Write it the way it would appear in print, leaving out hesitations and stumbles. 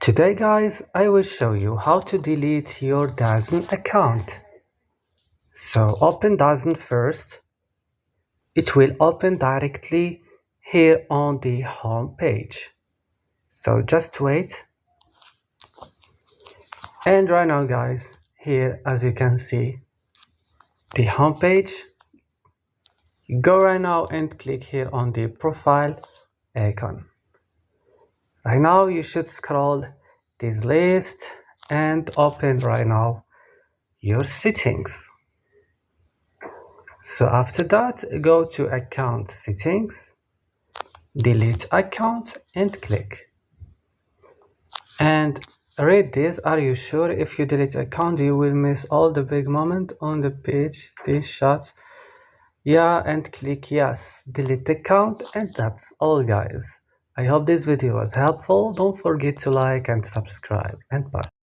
Today guys, I will show you how to delete your DAZN account. So open DAZN first. It will open directly here on the home page. So just wait. And right now guys, here as you can see, the home page. Go right now and click here on the profile icon. Right now you should scroll this list and open right now your settings. So after that, go to account settings, delete account and click. And read this. Are you sure if you delete account you will miss all the big moment on the page, these shots? Yeah, and click yes, delete account, and that's all guys. I hope this video was helpful. Don't forget to like and subscribe, and bye.